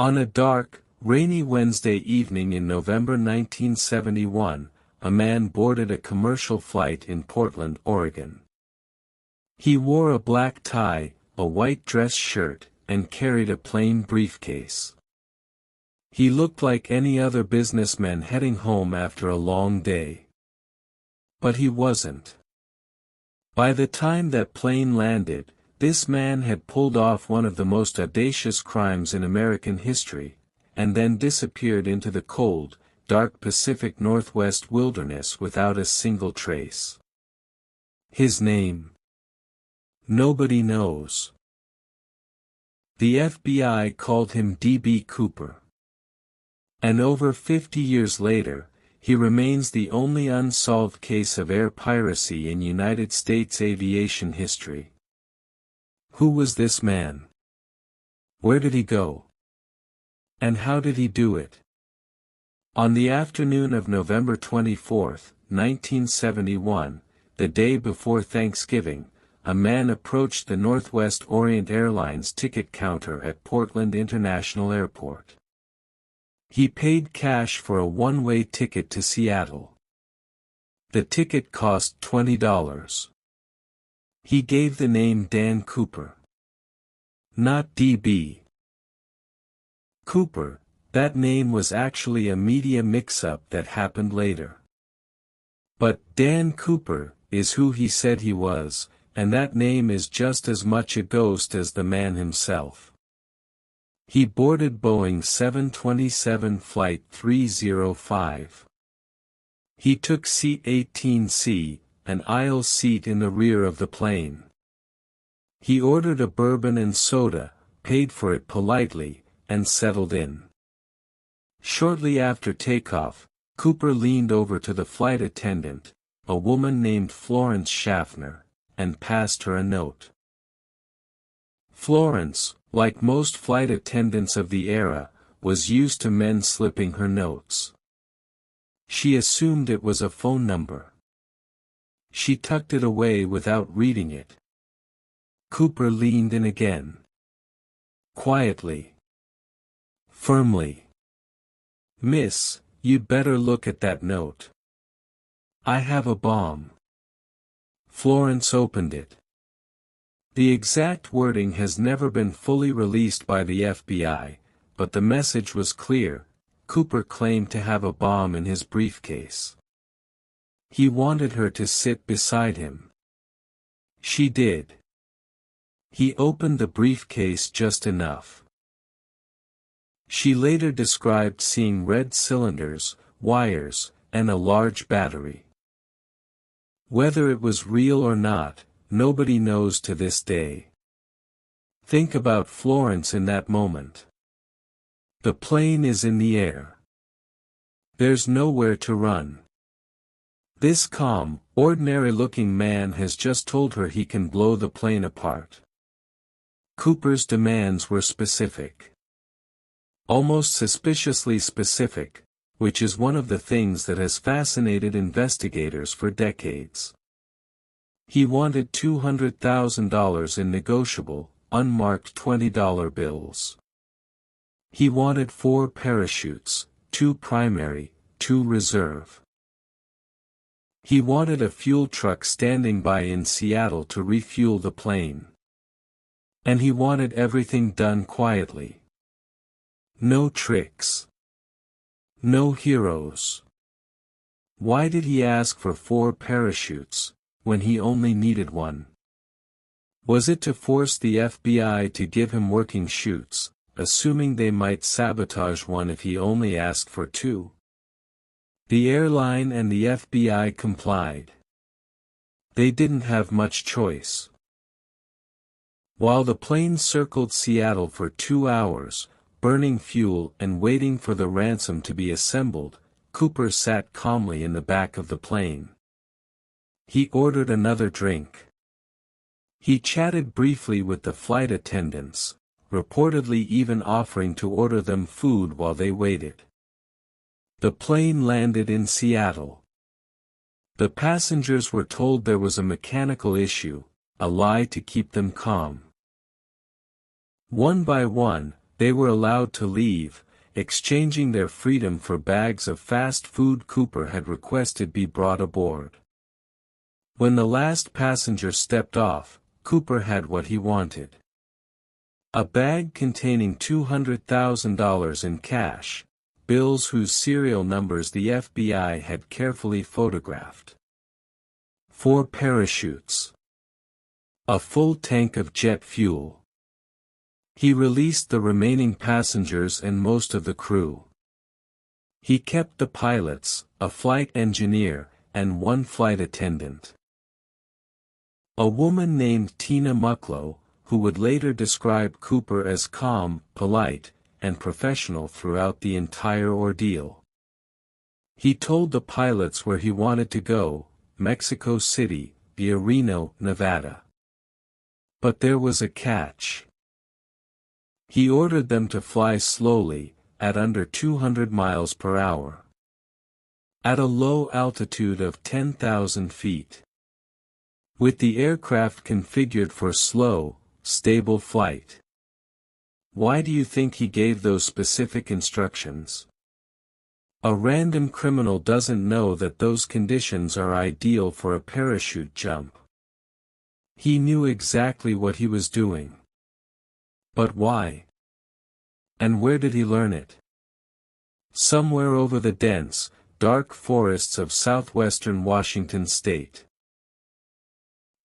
On a dark, rainy Wednesday evening in November 1971, a man boarded a commercial flight in Portland, Oregon. He wore a black tie, a white dress shirt, and carried a plain briefcase. He looked like any other businessman heading home after a long day. But he wasn't. By the time that plane landed, this man had pulled off one of the most audacious crimes in American history, and then disappeared into the cold, dark Pacific Northwest wilderness without a single trace. His name? Nobody knows. The FBI called him D.B. Cooper. And over 50 years later, he remains the only unsolved case of air piracy in United States aviation history. Who was this man? Where did he go? And how did he do it? On the afternoon of November 24, 1971, the day before Thanksgiving, a man approached the Northwest Orient Airlines ticket counter at Portland International Airport. He paid cash for a one-way ticket to Seattle. The ticket cost $20. He gave the name Dan Cooper. Not D.B. Cooper. That name was actually a media mix-up that happened later. But Dan Cooper is who he said he was, and that name is just as much a ghost as the man himself. He boarded Boeing 727 Flight 305. He took seat 18C, an aisle seat in the rear of the plane. He ordered a bourbon and soda, paid for it politely, and settled in. Shortly after takeoff, Cooper leaned over to the flight attendant, a woman named Florence Schaffner, and passed her a note. Florence, like most flight attendants of the era, was used to men slipping her notes. She assumed it was a phone number. She tucked it away without reading it. Cooper leaned in again. Quietly. Firmly. "Miss, you'd better look at that note. I have a bomb." Florence opened it. The exact wording has never been fully released by the FBI, but the message was clear. Cooper claimed to have a bomb in his briefcase. He wanted her to sit beside him. She did. He opened the briefcase just enough. She later described seeing red cylinders, wires, and a large battery. Whether it was real or not, nobody knows to this day. Think about Florence in that moment. The plane is in the air. There's nowhere to run. This calm, ordinary-looking man has just told her he can blow the plane apart. Cooper's demands were specific. Almost suspiciously specific, which is one of the things that has fascinated investigators for decades. He wanted $200,000 in negotiable, unmarked $20 bills. He wanted 4 parachutes, 2 primary, 2 reserve. He wanted a fuel truck standing by in Seattle to refuel the plane. And he wanted everything done quietly. No tricks. No heroes. Why did he ask for 4 parachutes, when he only needed 1? Was it to force the FBI to give him working chutes, assuming they might sabotage one if he only asked for 2? The airline and the FBI complied. They didn't have much choice. While the plane circled Seattle for 2 hours, burning fuel and waiting for the ransom to be assembled, Cooper sat calmly in the back of the plane. He ordered another drink. He chatted briefly with the flight attendants, reportedly even offering to order them food while they waited. The plane landed in Seattle. The passengers were told there was a mechanical issue, a lie to keep them calm. One by one, They were allowed to leave, exchanging their freedom for bags of fast food Cooper had requested be brought aboard. When the last passenger stepped off, Cooper had what he wanted. A bag containing $200,000 in cash, bills whose serial numbers the FBI had carefully photographed. 4 parachutes. A full tank of jet fuel. He released the remaining passengers and most of the crew. He kept the pilots, a flight engineer, and 1 flight attendant. A woman named Tina Mucklow, who would later describe Cooper as calm, polite, and professional throughout the entire ordeal. He told the pilots where he wanted to go, Mexico City, via Reno, Nevada. But there was a catch. He ordered them to fly slowly, at under 200 miles per hour. At a low altitude of 10,000 feet. With the aircraft configured for slow, stable flight. Why do you think he gave those specific instructions? A random criminal doesn't know that those conditions are ideal for a parachute jump. He knew exactly what he was doing. But why? And where did he learn it? Somewhere over the dense, dark forests of southwestern Washington state.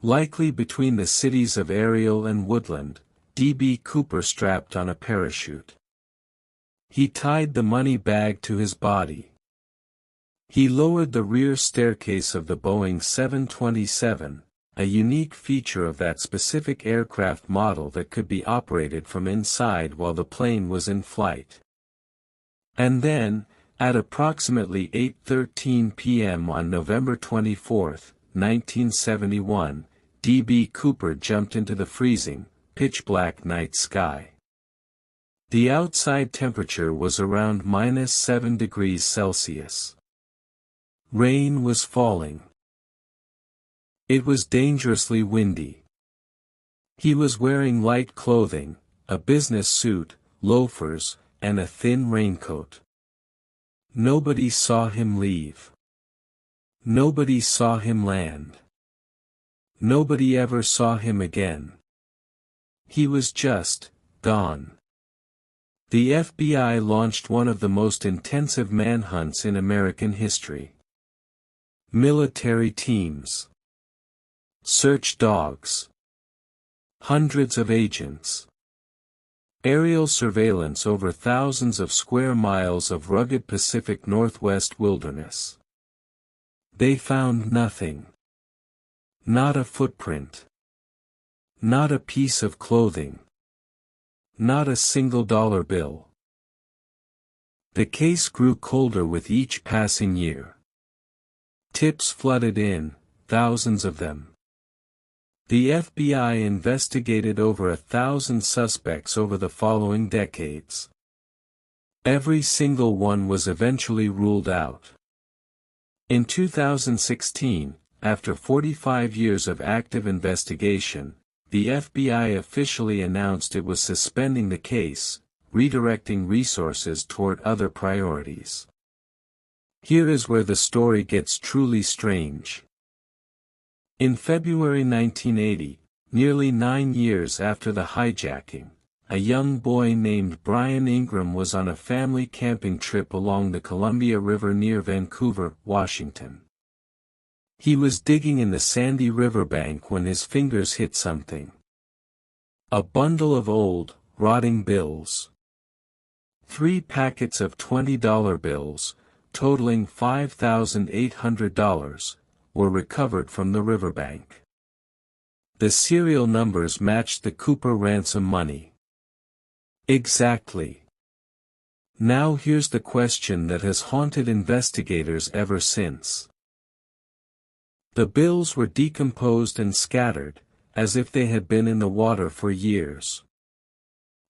Likely between the cities of Ariel and Woodland, D.B. Cooper strapped on a parachute. He tied the money bag to his body. He lowered the rear staircase of the Boeing 727, a unique feature of that specific aircraft model that could be operated from inside while the plane was in flight. And then, at approximately 8:13 p.m. on November 24, 1971, D.B. Cooper jumped into the freezing, pitch-black night sky. The outside temperature was around -7 degrees Celsius. Rain was falling. It was dangerously windy. He was wearing light clothing, a business suit, loafers, and a thin raincoat. Nobody saw him leave. Nobody saw him land. Nobody ever saw him again. He was just gone. The FBI launched one of the most intensive manhunts in American history. Military teams. Search dogs. Hundreds of agents. Aerial surveillance over thousands of square miles of rugged Pacific Northwest wilderness. They found nothing. Not a footprint. Not a piece of clothing. Not a single dollar bill. The case grew colder with each passing year. Tips flooded in, thousands of them. The FBI investigated over 1,000 suspects over the following decades. Every single one was eventually ruled out. In 2016, after 45 years of active investigation, the FBI officially announced it was suspending the case, redirecting resources toward other priorities. Here is where the story gets truly strange. In February 1980, nearly 9 years after the hijacking, a young boy named Brian Ingram was on a family camping trip along the Columbia River near Vancouver, Washington. He was digging in the sandy riverbank when his fingers hit something. A bundle of old, rotting bills. 3 packets of $20 bills, totaling $5,800, were recovered from the riverbank. The serial numbers matched the Cooper ransom money. Exactly. Now here's the question that has haunted investigators ever since. The bills were decomposed and scattered, as if they had been in the water for years.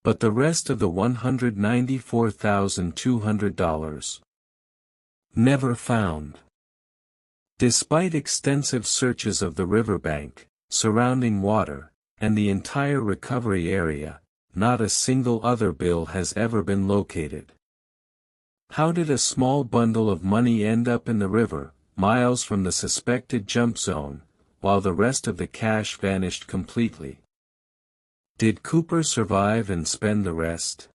But the rest of the $194,200? Never found. Despite extensive searches of the riverbank, surrounding water, and the entire recovery area, not a single other bill has ever been located. How did a small bundle of money end up in the river, miles from the suspected jump zone, while the rest of the cash vanished completely? Did Cooper survive and spend the rest?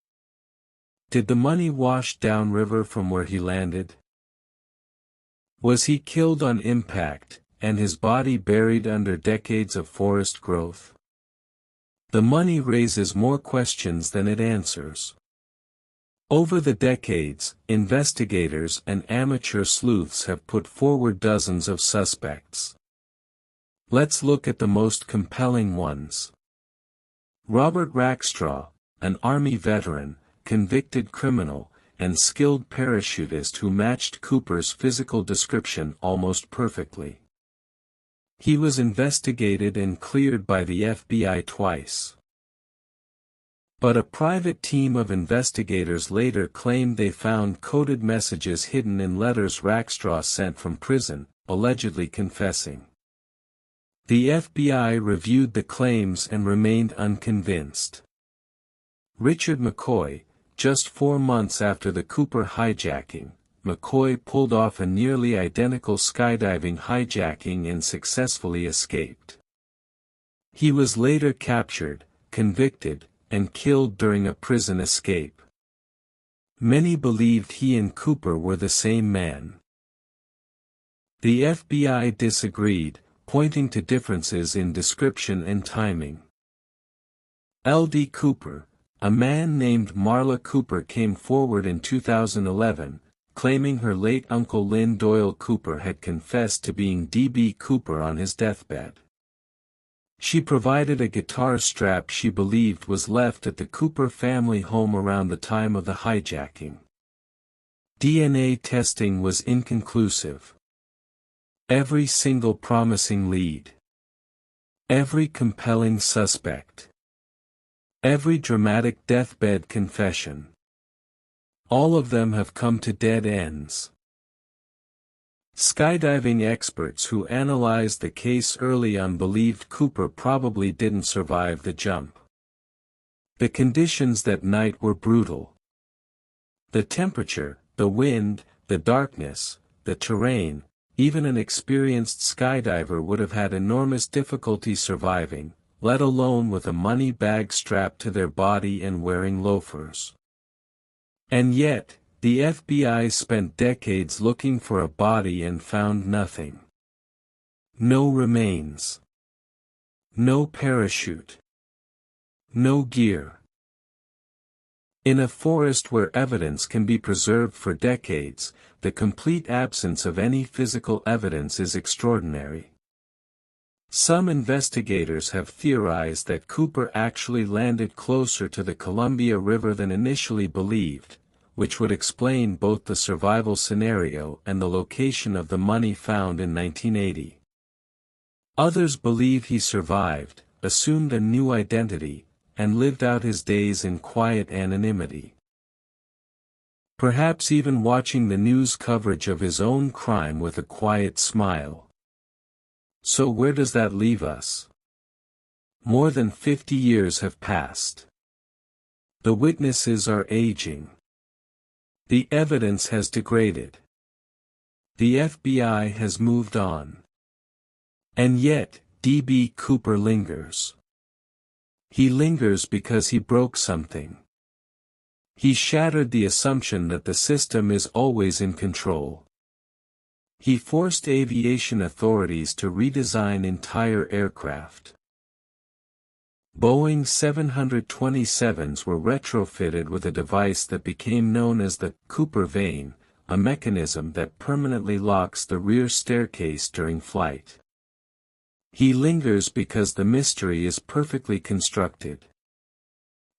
Did the money wash downriver from where he landed? Was he killed on impact, and his body buried under decades of forest growth? The money raises more questions than it answers. Over the decades, investigators and amateur sleuths have put forward dozens of suspects. Let's look at the most compelling ones. Robert Rackstraw, an Army veteran, convicted criminal, and skilled parachutist who matched Cooper's physical description almost perfectly. He was investigated and cleared by the FBI twice. But a private team of investigators later claimed they found coded messages hidden in letters Rackstraw sent from prison, allegedly confessing. The FBI reviewed the claims and remained unconvinced. Richard McCoy, just 4 months after the Cooper hijacking, McCoy pulled off a nearly identical skydiving hijacking and successfully escaped. He was later captured, convicted, and killed during a prison escape. Many believed he and Cooper were the same man. The FBI disagreed, pointing to differences in description and timing. L.D. Cooper, a man named Marla Cooper, came forward in 2011, claiming her late uncle Lynn Doyle Cooper had confessed to being D.B. Cooper on his deathbed. She provided a guitar strap she believed was left at the Cooper family home around the time of the hijacking. DNA testing was inconclusive. Every single promising lead. Every compelling suspect. Every dramatic deathbed confession. All of them have come to dead ends. Skydiving experts who analyzed the case early on believed Cooper probably didn't survive the jump. The conditions that night were brutal. The temperature, the wind, the darkness, the terrain, even an experienced skydiver would have had enormous difficulty surviving, let alone with a money bag strapped to their body and wearing loafers. And yet, the FBI spent decades looking for a body and found nothing. No remains. No parachute. No gear. In a forest where evidence can be preserved for decades, the complete absence of any physical evidence is extraordinary. Some investigators have theorized that Cooper actually landed closer to the Columbia River than initially believed, which would explain both the survival scenario and the location of the money found in 1980. Others believe he survived, assumed a new identity, and lived out his days in quiet anonymity. Perhaps even watching the news coverage of his own crime with a quiet smile. So where does that leave us? More than 50 years have passed. The witnesses are aging. The evidence has degraded. The FBI has moved on. And yet, D.B. Cooper lingers. He lingers because he broke something. He shattered the assumption that the system is always in control. He forced aviation authorities to redesign entire aircraft. Boeing 727s were retrofitted with a device that became known as the Cooper vane, a mechanism that permanently locks the rear staircase during flight. He lingers because the mystery is perfectly constructed.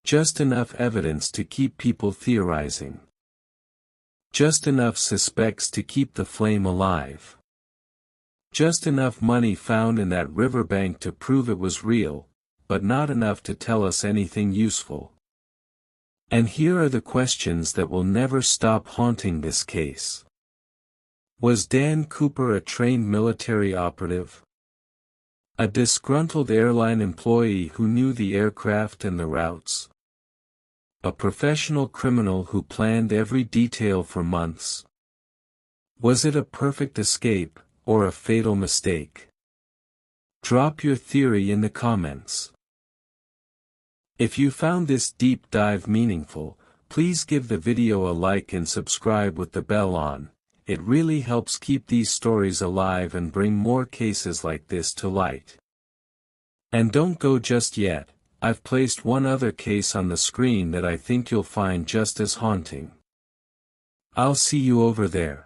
Just enough evidence to keep people theorizing. Just enough suspects to keep the flame alive. Just enough money found in that riverbank to prove it was real, but not enough to tell us anything useful. And here are the questions that will never stop haunting this case. Was Dan Cooper a trained military operative? A disgruntled airline employee who knew the aircraft and the routes? a professional criminal who planned every detail for months? Was it a perfect escape, or a fatal mistake? Drop your theory in the comments. If you found this deep dive meaningful, please give the video a like and subscribe with the bell on. It really helps keep these stories alive and bring more cases like this to light. And don't go just yet, I've placed one other case on the screen that I think you'll find just as haunting. I'll see you over there.